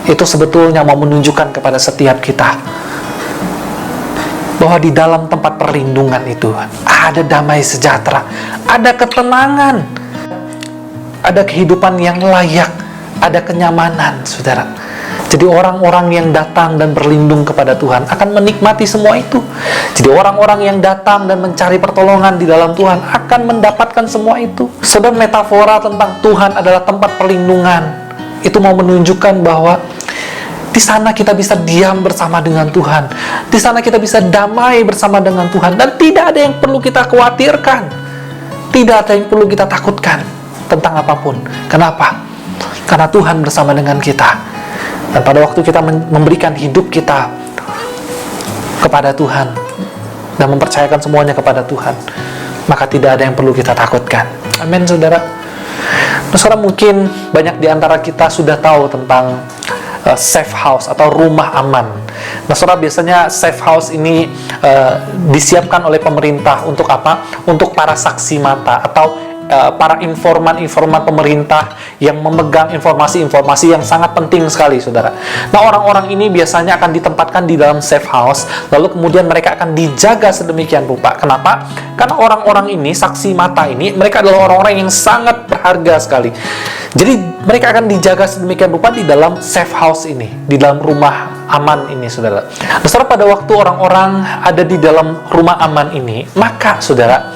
itu sebetulnya mau menunjukkan kepada setiap kita bahwa di dalam tempat perlindungan itu ada damai sejahtera, ada ketenangan, ada kehidupan yang layak, ada kenyamanan, saudara. Jadi orang-orang yang datang dan berlindung kepada Tuhan akan menikmati semua itu. Jadi orang-orang yang datang dan mencari pertolongan di dalam Tuhan akan mendapatkan semua itu. Saudara, metafora tentang Tuhan adalah tempat perlindungan. Itu mau menunjukkan bahwa di sana kita bisa diam bersama dengan Tuhan. Di sana kita bisa damai bersama dengan Tuhan. Dan tidak ada yang perlu kita khawatirkan. Tidak ada yang perlu kita takutkan tentang apapun. Kenapa? Karena Tuhan bersama dengan kita. Dan pada waktu kita memberikan hidup kita kepada Tuhan dan mempercayakan semuanya kepada Tuhan, maka tidak ada yang perlu kita takutkan. Amin, saudara. Nah, saudara, mungkin banyak di antara kita sudah tahu tentang safe house atau rumah aman. Nah, saudara, biasanya safe house ini disiapkan oleh pemerintah untuk apa? Untuk para saksi mata atau para informan-informan pemerintah yang memegang informasi-informasi yang sangat penting sekali, saudara. Nah, orang-orang ini biasanya akan ditempatkan di dalam safe house, lalu kemudian mereka akan dijaga sedemikian rupa. Kenapa? Karena orang-orang ini, saksi mata ini, mereka adalah orang-orang yang sangat berharga sekali. Jadi mereka akan dijaga sedemikian rupa di dalam safe house ini, di dalam rumah aman ini, saudara. Nah, saudara, pada waktu orang-orang ada di dalam rumah aman ini, maka, saudara,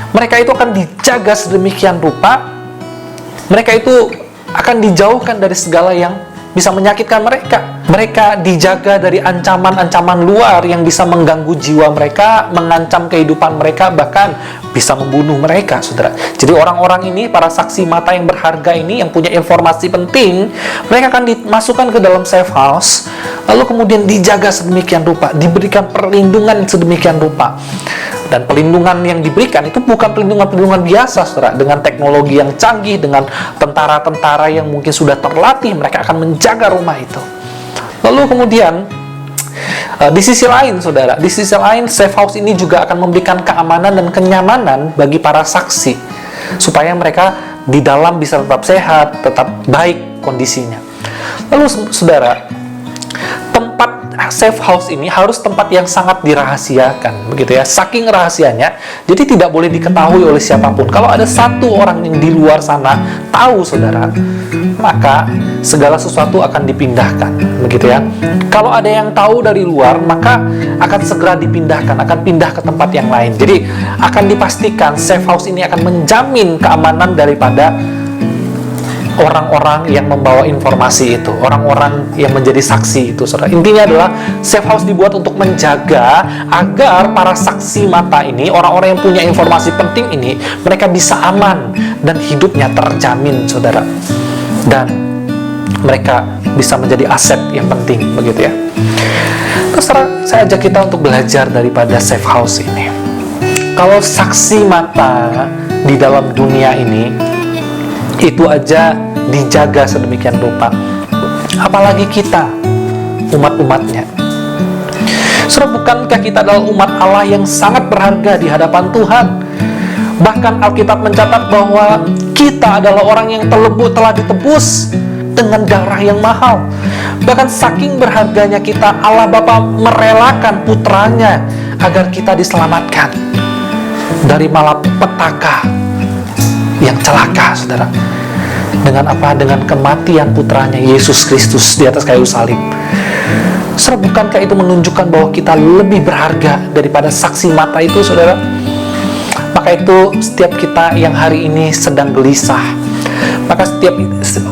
mereka itu akan dijaga sedemikian rupa, mereka itu akan dijauhkan dari segala yang bisa menyakitkan mereka. Mereka dijaga dari ancaman-ancaman luar yang bisa mengganggu jiwa mereka, mengancam kehidupan mereka, bahkan bisa membunuh mereka, saudara. Jadi orang-orang ini, para saksi mata yang berharga ini, yang punya informasi penting, mereka akan dimasukkan ke dalam safe house, lalu kemudian dijaga sedemikian rupa, diberikan perlindungan sedemikian rupa. Dan perlindungan yang diberikan itu bukan perlindungan biasa, saudara. Dengan teknologi yang canggih, dengan tentara-tentara yang mungkin sudah terlatih, mereka akan menjaga rumah itu. Lalu kemudian di sisi lain, saudara, di sisi lain safe house ini juga akan memberikan keamanan dan kenyamanan bagi para saksi, supaya mereka di dalam bisa tetap sehat, tetap baik kondisinya. Lalu, saudara, tempat safe house ini harus tempat yang sangat dirahasiakan, begitu ya, saking rahasianya, jadi tidak boleh diketahui oleh siapapun. Kalau ada satu orang yang di luar sana tahu, saudara, maka segala sesuatu akan dipindahkan, begitu ya. Kalau ada yang tahu dari luar, maka akan segera dipindahkan, akan pindah ke tempat yang lain. Jadi akan dipastikan safe house ini akan menjamin keamanan daripada orang-orang yang membawa informasi itu, orang-orang yang menjadi saksi itu, saudara. Intinya adalah safe house dibuat untuk menjaga agar para saksi mata ini, orang-orang yang punya informasi penting ini, mereka bisa aman dan hidupnya terjamin, saudara. Dan mereka bisa menjadi aset yang penting, begitu ya. Terus saya ajak kita untuk belajar daripada safe house ini. Kalau saksi mata di dalam dunia ini itu aja dijaga sedemikian rupa, apalagi kita, umat-umatnya. Saudara, bukankah kita adalah umat Allah yang sangat berharga di hadapan Tuhan? Bahkan Alkitab mencatat bahwa kita adalah orang yang telah ditebus dengan darah yang mahal. Bahkan saking berharganya kita, Allah Bapa merelakan putranya agar kita diselamatkan dari malapetaka yang celaka, saudara. Dengan apa? Dengan kematian putranya Yesus Kristus di atas kayu salib. Saudara, bukankah itu menunjukkan bahwa kita lebih berharga daripada saksi mata itu, saudara? Maka itu setiap kita yang hari ini sedang gelisah, maka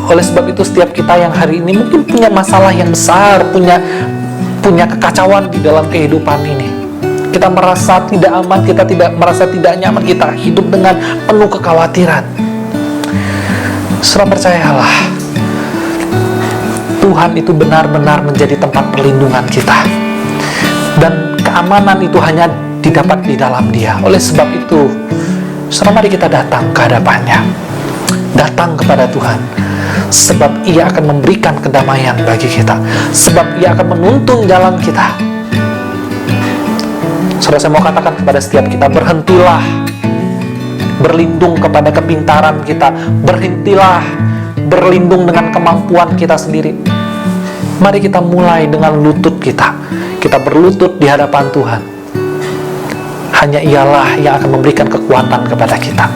oleh sebab itu setiap kita yang hari ini mungkin punya masalah yang besar, punya kekacauan di dalam kehidupan ini. Kita merasa tidak aman, kita merasa tidak nyaman, kita hidup dengan penuh kekhawatiran. Saudara, percayalah, Tuhan itu benar-benar menjadi tempat perlindungan kita, dan keamanan itu hanya didapat di dalam Dia. Oleh sebab itu, saudara, mari kita datang ke hadapan-Nya. datang kepada Tuhan, sebab Ia akan memberikan kedamaian bagi kita, sebab Ia akan menuntun jalan kita. Saudara, saya mau katakan kepada setiap kita, berhentilah berlindung kepada kepintaran kita, berhentilah berlindung dengan kemampuan kita sendiri. Mari kita mulai dengan lutut kita. Kita berlutut di hadapan Tuhan. Hanya Ialah yang akan memberikan kekuatan kepada kita.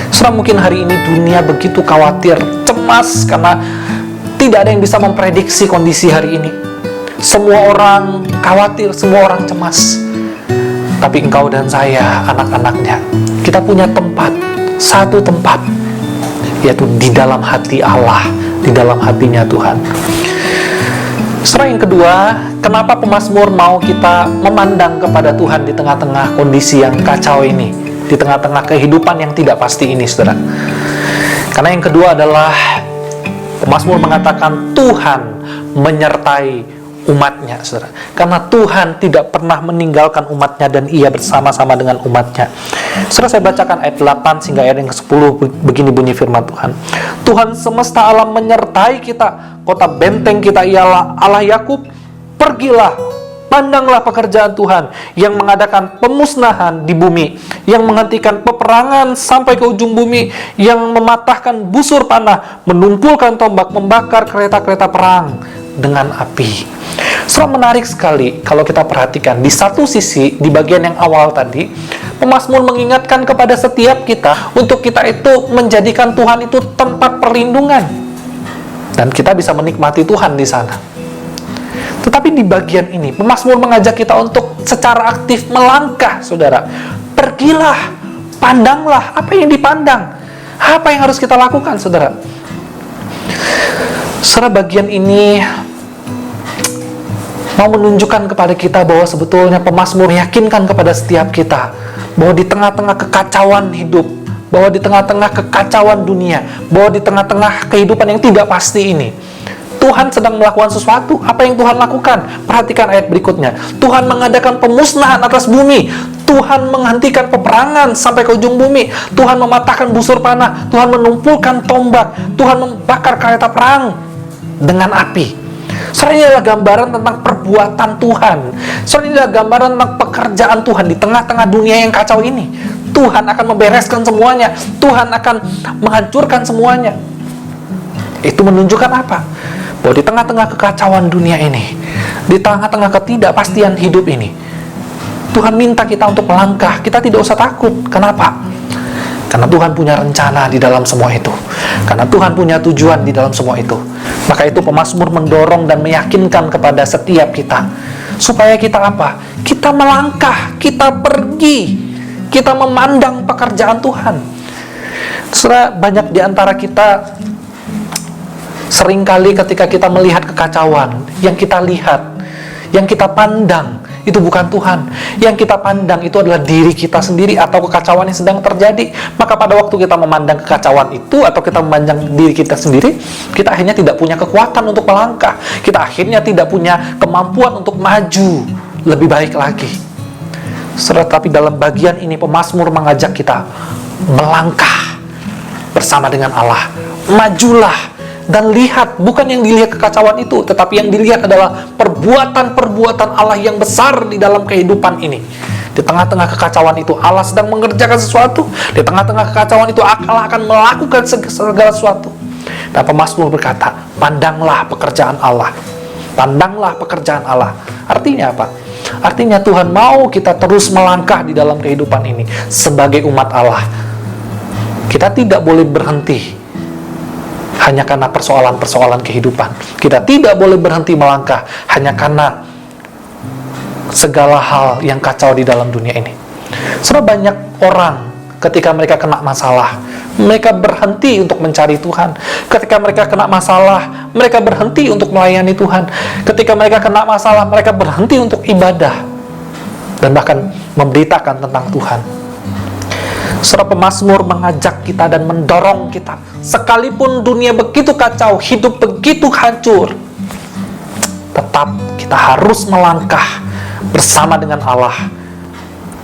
Saudara, mungkin hari ini dunia begitu khawatir, cemas, karena tidak ada yang bisa memprediksi kondisi hari ini. Semua orang khawatir, semua orang cemas. Tapi engkau dan saya, anak-anaknya, kita punya tempat, satu tempat, yaitu di dalam hati Allah, di dalam hatinya Tuhan. Saudara, yang kedua, kenapa pemazmur mau kita memandang kepada Tuhan di tengah-tengah kondisi yang kacau ini, di tengah-tengah kehidupan yang tidak pasti ini, saudara? Karena yang kedua adalah pemazmur mengatakan Tuhan menyertai umatnya, saudara. Karena Tuhan tidak pernah meninggalkan umatnya dan Ia bersama-sama dengan umatnya. Saudara, saya bacakan ayat 8 hingga ayat yang ke-10. Begini bunyi firman Tuhan. Tuhan semesta alam menyertai kita, kota benteng kita ialah Allah Yakub. Pergilah, pandanglah pekerjaan Tuhan yang mengadakan pemusnahan di bumi, yang menghentikan peperangan sampai ke ujung bumi, yang mematahkan busur panah, menumpulkan tombak, membakar kereta-kereta perang dengan api. Menarik sekali kalau kita perhatikan. Di satu sisi, di bagian yang awal tadi, pemazmur mengingatkan kepada setiap kita untuk kita itu menjadikan Tuhan itu tempat perlindungan, dan kita bisa menikmati Tuhan di sana. Tetapi di bagian ini, pemazmur mengajak kita untuk secara aktif melangkah, saudara. Pergilah, pandanglah. Apa yang dipandang? Apa yang harus kita lakukan, saudara? Saudara, bagian ini mau menunjukkan kepada kita bahwa sebetulnya pemazmur meyakinkan kepada setiap kita bahwa di tengah-tengah kekacauan hidup, bahwa di tengah-tengah kekacauan dunia, bahwa di tengah-tengah kehidupan yang tidak pasti ini, Tuhan sedang melakukan sesuatu. Apa yang Tuhan lakukan? Perhatikan ayat berikutnya. Tuhan mengadakan pemusnahan atas bumi. Tuhan menghentikan peperangan sampai ke ujung bumi. Tuhan mematahkan busur panah. Tuhan menumpulkan tombak. Tuhan membakar kereta perang dengan api. Saudara, ini adalah gambaran tentang perbuatan Tuhan. Saudara, ini adalah gambaran tentang pekerjaan Tuhan di tengah-tengah dunia yang kacau ini. Tuhan akan membereskan semuanya. Tuhan akan menghancurkan semuanya. Itu menunjukkan apa? Bahwa di tengah-tengah kekacauan dunia ini, di tengah-tengah ketidakpastian hidup ini, Tuhan minta kita untuk melangkah. Kita tidak usah takut. Kenapa? Karena Tuhan punya rencana di dalam semua itu. Karena Tuhan punya tujuan di dalam semua itu. Maka itu pemazmur mendorong dan meyakinkan kepada setiap kita, supaya kita apa? Kita melangkah, kita pergi, kita memandang pekerjaan Tuhan. Saudara, banyak di antara kita seringkali ketika kita melihat kekacauan, yang kita lihat, yang kita pandang itu bukan Tuhan. Yang kita pandang itu adalah diri kita sendiri atau kekacauan yang sedang terjadi. Maka pada waktu kita memandang kekacauan itu atau kita memandang diri kita sendiri, kita akhirnya tidak punya kekuatan untuk melangkah. Kita akhirnya tidak punya kemampuan untuk maju lebih baik lagi. Tetapi dalam bagian ini pemazmur mengajak kita melangkah bersama dengan Allah. Majulah dan lihat, bukan yang dilihat kekacauan itu, tetapi yang dilihat adalah perbuatan-perbuatan Allah yang besar di dalam kehidupan ini. Di tengah-tengah kekacauan itu Allah sedang mengerjakan sesuatu. Di tengah-tengah kekacauan itu Allah akan melakukan segala sesuatu. Dan pemazmur berkata, pandanglah pekerjaan Allah. Pandanglah pekerjaan Allah. Artinya apa? Artinya Tuhan mau kita terus melangkah di dalam kehidupan ini sebagai umat Allah. Kita tidak boleh berhenti hanya karena persoalan-persoalan kehidupan. Kita tidak boleh berhenti melangkah hanya karena segala hal yang kacau di dalam dunia ini. Saudara, banyak orang ketika mereka kena masalah, mereka berhenti untuk mencari Tuhan. Ketika mereka kena masalah, mereka berhenti untuk melayani Tuhan. Ketika mereka kena masalah, mereka berhenti untuk ibadah dan bahkan memberitakan tentang Tuhan. Saudara, pemazmur mengajak kita dan mendorong kita, sekalipun dunia begitu kacau, hidup begitu hancur, tetap kita harus melangkah bersama dengan Allah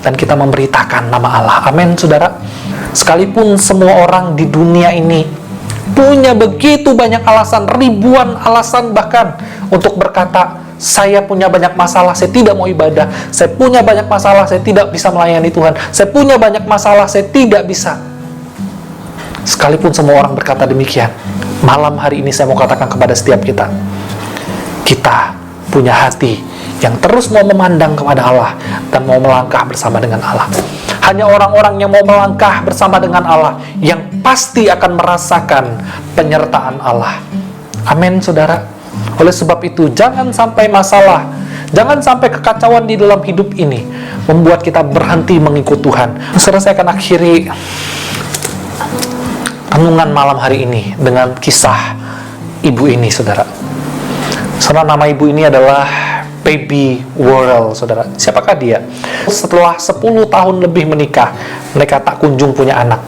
dan kita memberitakan nama Allah. Amin, saudara. Sekalipun semua orang di dunia ini punya begitu banyak alasan, ribuan alasan bahkan untuk berkata, saya punya banyak masalah, saya tidak mau ibadah. Saya punya banyak masalah, saya tidak bisa melayani Tuhan. Saya punya banyak masalah, saya tidak bisa. Sekalipun semua orang berkata demikian, malam hari ini saya mau katakan kepada setiap kita, kita punya hati yang terus mau memandang kepada Allah dan mau melangkah bersama dengan Allah. Hanya orang-orang yang mau melangkah bersama dengan Allah yang pasti akan merasakan penyertaan Allah. Amin, saudara. Oleh sebab itu, jangan sampai masalah, jangan sampai kekacauan di dalam hidup ini membuat kita berhenti mengikut Tuhan. Saudara, saya akan akhiri renungan malam hari ini dengan kisah ibu ini, saudara. Saudara, nama ibu ini adalah Baby Worrell, saudara. Siapakah dia? Setelah 10 tahun lebih menikah, mereka tak kunjung punya anak.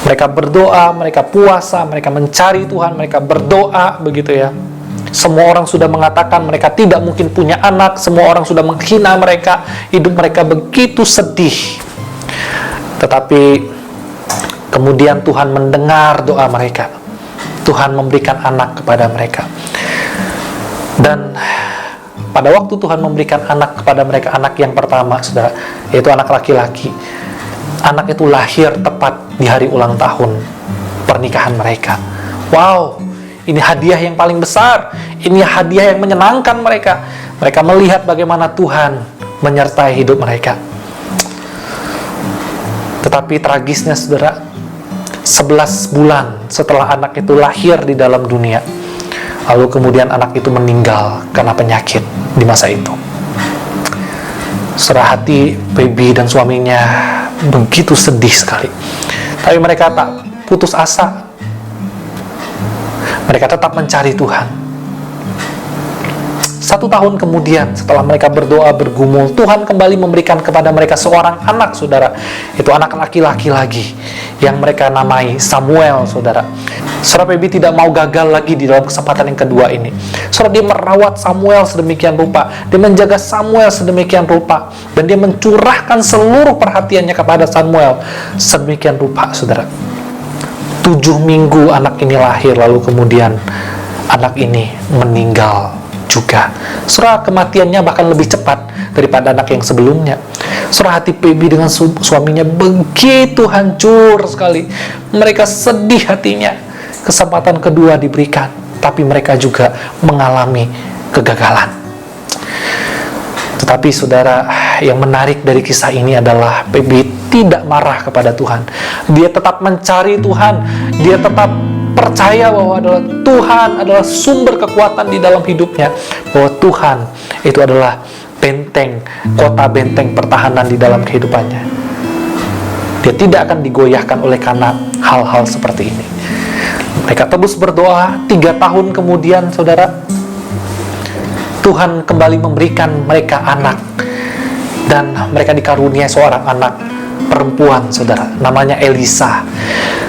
Mereka berdoa, mereka puasa, mereka mencari Tuhan, mereka berdoa, begitu ya. Semua orang sudah mengatakan mereka tidak mungkin punya anak, semua orang sudah menghina mereka, hidup mereka begitu sedih. Tetapi kemudian Tuhan mendengar doa mereka. Tuhan memberikan anak kepada mereka. Dan pada waktu Tuhan memberikan anak kepada mereka, anak yang pertama, saudara, yaitu anak laki-laki. Anak itu lahir tepat di hari ulang tahun pernikahan mereka. Wow, ini hadiah yang paling besar. Ini hadiah yang menyenangkan mereka. Mereka melihat bagaimana Tuhan menyertai hidup mereka. Tetapi tragisnya, saudara, 11 bulan setelah anak itu lahir di dalam dunia, lalu kemudian anak itu meninggal karena penyakit di masa itu. Saudara, hati Baby dan suaminya begitu sedih sekali. Tapi mereka tak putus asa. Mereka tetap mencari Tuhan. 1 tahun kemudian, setelah mereka berdoa bergumul, Tuhan kembali memberikan kepada mereka seorang anak, saudara. Itu anak laki-laki lagi, yang mereka namai Samuel, saudara. Saudara, Baby tidak mau gagal lagi di dalam kesempatan yang kedua ini. Saudara, dia merawat Samuel sedemikian rupa, dia menjaga Samuel sedemikian rupa, dan dia mencurahkan seluruh perhatiannya kepada Samuel sedemikian rupa, saudara. 7 minggu anak ini lahir, lalu kemudian anak ini meninggal juga. Saudara, kematiannya bahkan lebih cepat daripada anak yang sebelumnya. Saudara, hati Baby dengan suaminya begitu hancur sekali. Mereka sedih hatinya. Kesempatan kedua diberikan, tapi mereka juga mengalami kegagalan. Tetapi saudara, yang menarik dari kisah ini adalah Baby tidak marah kepada Tuhan. Dia tetap mencari Tuhan. Dia tetap percaya bahwa Tuhan adalah sumber kekuatan di dalam hidupnya, bahwa Tuhan itu adalah benteng, kota benteng pertahanan di dalam kehidupannya. Dia tidak akan digoyahkan oleh karena hal-hal seperti ini. Mereka terus berdoa. 3 tahun kemudian, saudara, Tuhan kembali memberikan mereka anak, dan mereka dikaruniai seorang anak perempuan, saudara, namanya Elisa.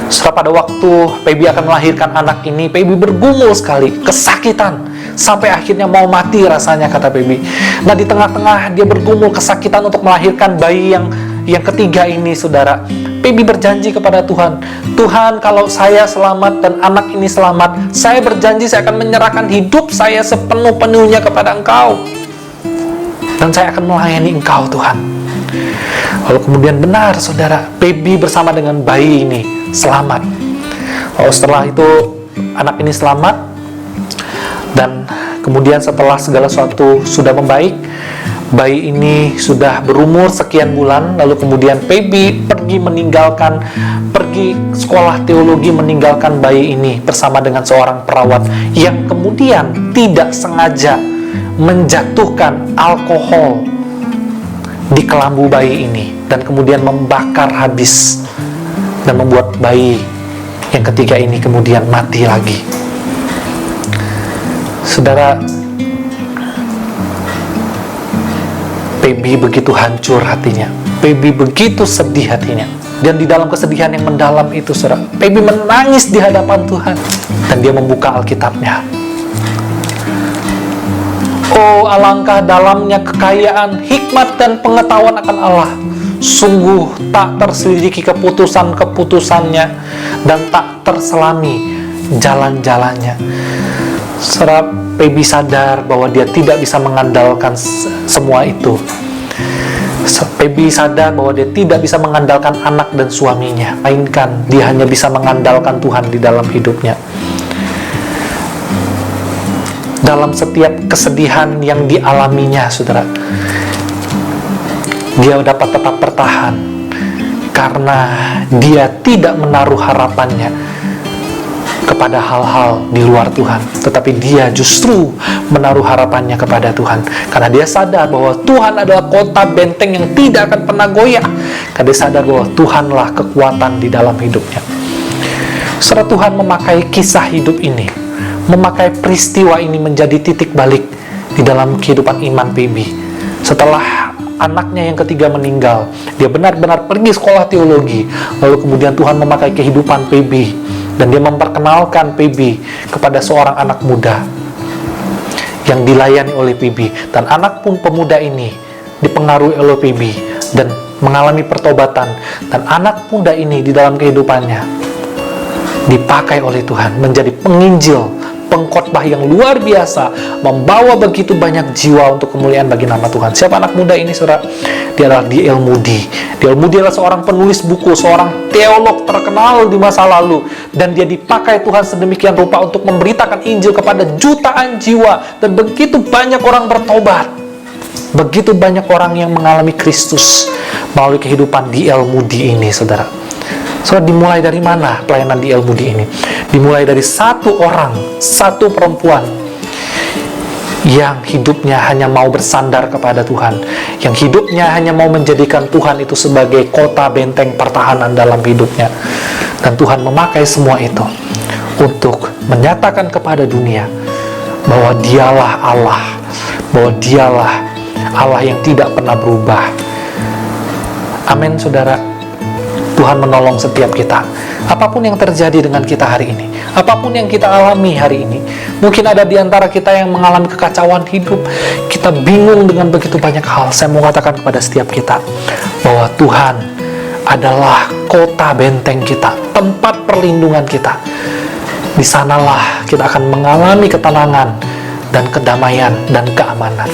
Setelah pada waktu Baby akan melahirkan anak ini, Baby bergumul sekali, kesakitan, sampai akhirnya mau mati rasanya, kata Baby. Nah, di tengah-tengah dia bergumul kesakitan untuk melahirkan bayi yang ketiga ini, saudara, Baby berjanji kepada Tuhan, Tuhan, kalau saya selamat dan anak ini selamat, saya berjanji saya akan menyerahkan hidup saya sepenuh-penuhnya kepada Engkau, dan saya akan melayani Engkau, Tuhan. Lalu kemudian benar, saudara, Baby bersama dengan bayi ini selamat. Lalu setelah itu anak ini selamat, dan kemudian setelah segala sesuatu sudah membaik, bayi ini sudah berumur sekian bulan, lalu kemudian Baby pergi sekolah teologi, meninggalkan bayi ini bersama dengan seorang perawat yang kemudian tidak sengaja menjatuhkan alkohol di kelambu bayi ini, dan kemudian membakar habis, dan membuat bayi yang ketiga ini kemudian mati lagi. Saudara, Baby begitu hancur hatinya, Baby begitu sedih hatinya, dan di dalam kesedihan yang mendalam itu, saudara, Baby menangis di hadapan Tuhan, dan dia membuka Alkitabnya. Oh, alangkah dalamnya kekayaan, hikmat, dan pengetahuan akan Allah. Sungguh tak terselidiki keputusan-keputusannya, dan tak terselami jalan-jalannya. Saudara, Pebi sadar bahwa dia tidak bisa mengandalkan semua itu. Pebi sadar bahwa dia tidak bisa mengandalkan anak dan suaminya, melainkan dia hanya bisa mengandalkan Tuhan di dalam hidupnya. Dalam setiap kesedihan yang dialaminya, saudara, dia dapat tetap bertahan karena dia tidak menaruh harapannya kepada hal-hal di luar Tuhan, tetapi dia justru menaruh harapannya kepada Tuhan, karena dia sadar bahwa Tuhan adalah kota benteng yang tidak akan pernah goyah, karena dia sadar bahwa Tuhanlah kekuatan di dalam hidupnya. Saudara, Tuhan memakai kisah hidup ini, memakai peristiwa ini menjadi titik balik di dalam kehidupan iman Pebi. Setelah anaknya yang ketiga meninggal, dia benar-benar pergi sekolah teologi, lalu kemudian Tuhan memakai kehidupan Pebi dan dia memperkenalkan Pebi kepada seorang anak muda yang dilayani oleh Pebi, dan anak pun pemuda ini dipengaruhi oleh Pebi dan mengalami pertobatan, dan anak muda ini di dalam kehidupannya dipakai oleh Tuhan menjadi penginjil, pengkhotbah yang luar biasa, membawa begitu banyak jiwa untuk kemuliaan bagi nama Tuhan. Siapa anak muda ini, saudara? Dia adalah D.L. Moody. D.L. Moody adalah seorang penulis buku, seorang teolog terkenal di masa lalu, dan dia dipakai Tuhan sedemikian rupa untuk memberitakan Injil kepada jutaan jiwa, dan begitu banyak orang bertobat, begitu banyak orang yang mengalami Kristus melalui kehidupan D.L. Moody ini, saudara. Saudara, dimulai dari mana pelayanan D.L. Moody ini? Dimulai dari satu orang, satu perempuan yang hidupnya hanya mau bersandar kepada Tuhan, yang hidupnya hanya mau menjadikan Tuhan itu sebagai kota benteng pertahanan dalam hidupnya. Dan Tuhan memakai semua itu untuk menyatakan kepada dunia bahwa dialah Allah, bahwa dialah Allah yang tidak pernah berubah. Amin, saudara. Tuhan menolong setiap kita. Apapun yang terjadi dengan kita hari ini, apapun yang kita alami hari ini, mungkin ada di antara kita yang mengalami kekacauan hidup, kita bingung dengan begitu banyak hal. Saya mau katakan kepada setiap kita bahwa Tuhan adalah kota benteng kita, tempat perlindungan kita. Di sanalah kita akan mengalami ketenangan dan kedamaian dan keamanan.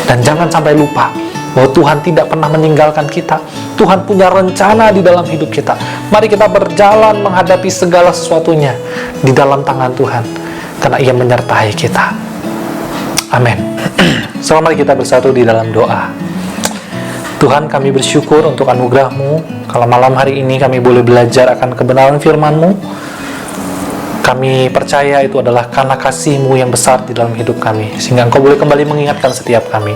Dan jangan sampai lupa bahwa Tuhan tidak pernah meninggalkan kita. Tuhan punya rencana di dalam hidup kita. Mari kita berjalan menghadapi segala sesuatunya di dalam tangan Tuhan, karena Ia menyertai kita. Amin. So, mari kita bersatu di dalam doa. Tuhan, kami bersyukur untuk anugerah-Mu. Kalau malam hari ini kami boleh belajar akan kebenaran firman-Mu, kami percaya itu adalah karena kasih-Mu yang besar di dalam hidup kami, sehingga Engkau boleh kembali mengingatkan setiap kami.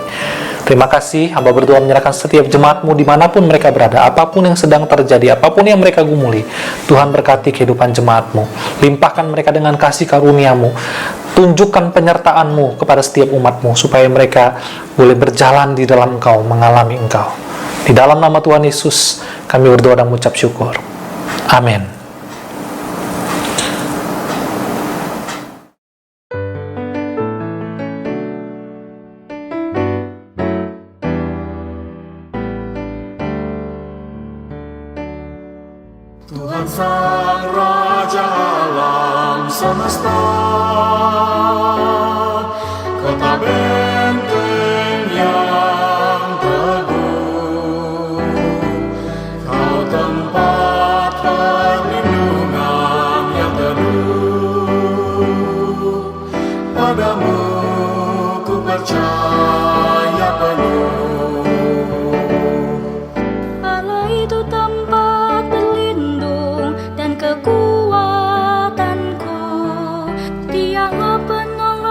Terima kasih, hamba berdoa menyerahkan setiap jemaat-Mu dimanapun mereka berada, apapun yang sedang terjadi, apapun yang mereka gumuli. Tuhan, berkati kehidupan jemaat-Mu, limpahkan mereka dengan kasih karunia-Mu, tunjukkan penyertaan-Mu kepada setiap umat-Mu, supaya mereka boleh berjalan di dalam Engkau, mengalami Engkau. Di dalam nama Tuhan Yesus kami berdoa dan mengucap syukur. Amin. Tuhan Sang Raja alam semesta, kota benteng yang teguh, Kau tempat perlindungan yang teduh. Padamu ku percaya penuh. Allah itu tempat berlindung dan kekuatanku, Dialah penolong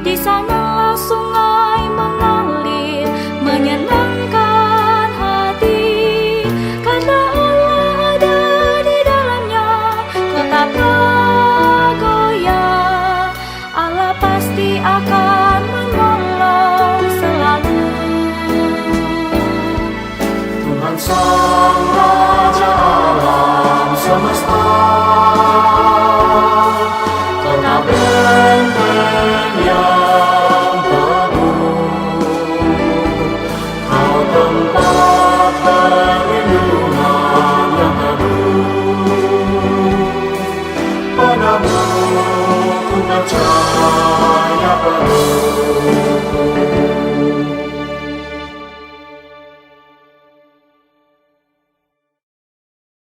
Di sanalah sumber